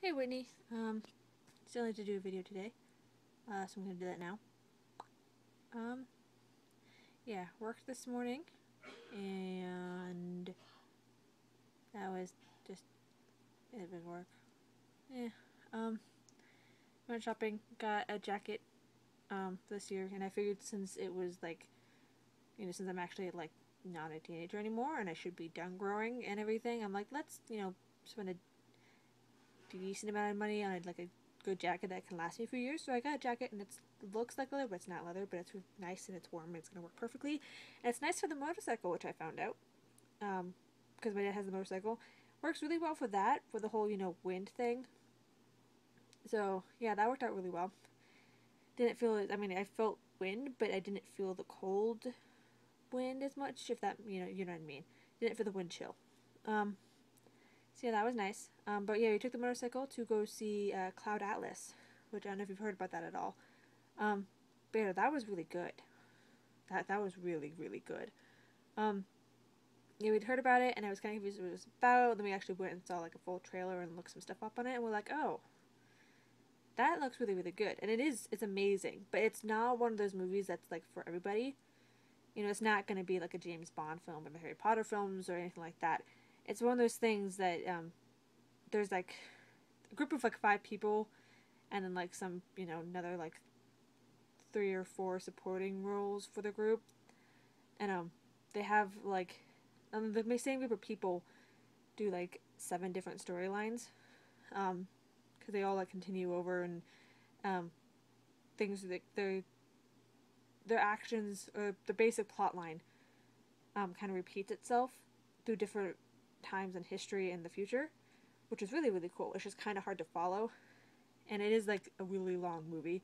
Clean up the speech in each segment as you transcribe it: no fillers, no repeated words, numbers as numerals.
Hey Whitney, still need to do a video today, so I'm gonna do that now. Um, yeah, worked this morning, and that was just it was work. Yeah, went shopping, got a jacket, this year, and I figured since it was like, since I'm actually like not a teenager anymore, and I should be done growing and everything, I'm like, let's, spend a decent amount of money on like a good jacket that can last me for years. So I got a jacket and it looks like leather, but it's not leather, but it's nice and it's warm and it's gonna work perfectly. And it's nice for the motorcycle, which I found out, because my dad has a motorcycle. Works really well for that, for the whole wind thing. So yeah, that worked out really well. Didn't feel it. I mean, I felt wind, but I didn't feel the cold wind as much. If that you know what I mean. Didn't feel the wind chill. Um, So yeah, that was nice. But yeah, we took the motorcycle to go see Cloud Atlas, which I don't know if you've heard about that at all. Um, but yeah, that was really good. That was really good. Um, yeah, we'd heard about it, and I was kind of confused what it was about. Then we actually went and saw like a full trailer and looked some stuff up on it, and we're like, oh, that looks really good. And it is, it's amazing. But it's not one of those movies that's like for everybody. It's not going to be like a James Bond film or the Harry Potter films or anything like that. It's one of those things that there's like a group of like five people and then like some another like three or four supporting roles for the group, and they have like the same group of people do like seven different storylines, because they all like continue over, and um things that their actions or the basic plot line kind of repeats itself through different times in history and the future, which is really cool. It's just kind of hard to follow, and it is like a really long movie.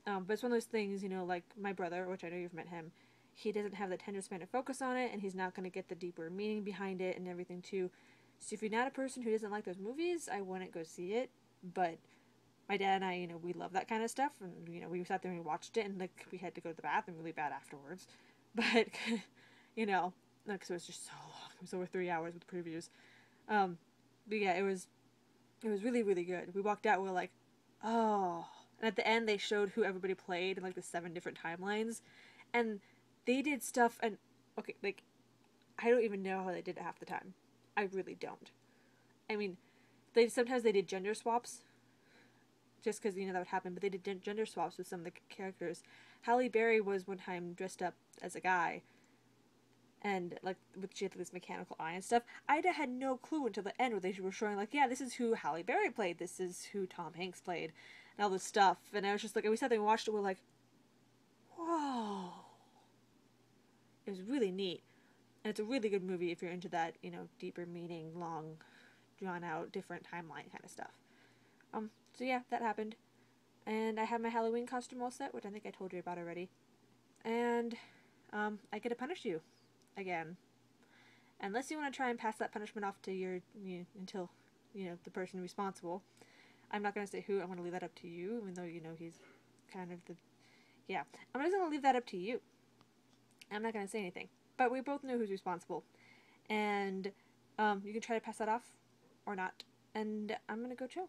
But it's one of those things, like my brother, which I know you've met him, he doesn't have the tender span to focus on it, and he's not going to get the deeper meaning behind it and everything, too. So if you're not a person who doesn't like those movies, I wouldn't go see it. But my dad and I, we love that kind of stuff, and, we sat there and we watched it, and, like, we had to go to the bathroom really bad afterwards. But, because it was just so long. It was over 3 hours with previews. Um, but yeah, it was really good. We walked out, we were like, oh. And at the end, they showed who everybody played in like the seven different timelines, and they did stuff. And okay, like I don't even know how they did it half the time. I really don't. I mean, they did gender swaps just because that would happen, but they did gender swaps with some of the characters. Halle Berry was one time dressed up as a guy, and like with she had this mechanical eye and stuff. Ida had no clue until the end where they were showing like, yeah, this is who Halle Berry played, this is who Tom Hanks played, and all this stuff. And I was just like, and we sat there and watched it. We're like, whoa, it was really neat, and it's a really good movie if you're into that, deeper meaning, long, drawn out, different timeline kind of stuff. So yeah, that happened, and I have my Halloween costume all set, which I think I told you about already, and I get to punish you again. Unless you want to try and pass that punishment off to until the person responsible. I'm not going to say who. I'm going to leave that up to you, even though he's kind of the yeah. I'm just going to leave that up to you. I'm not going to say anything, but we both know who's responsible, and you can try to pass that off or not. And I'm going to go chill.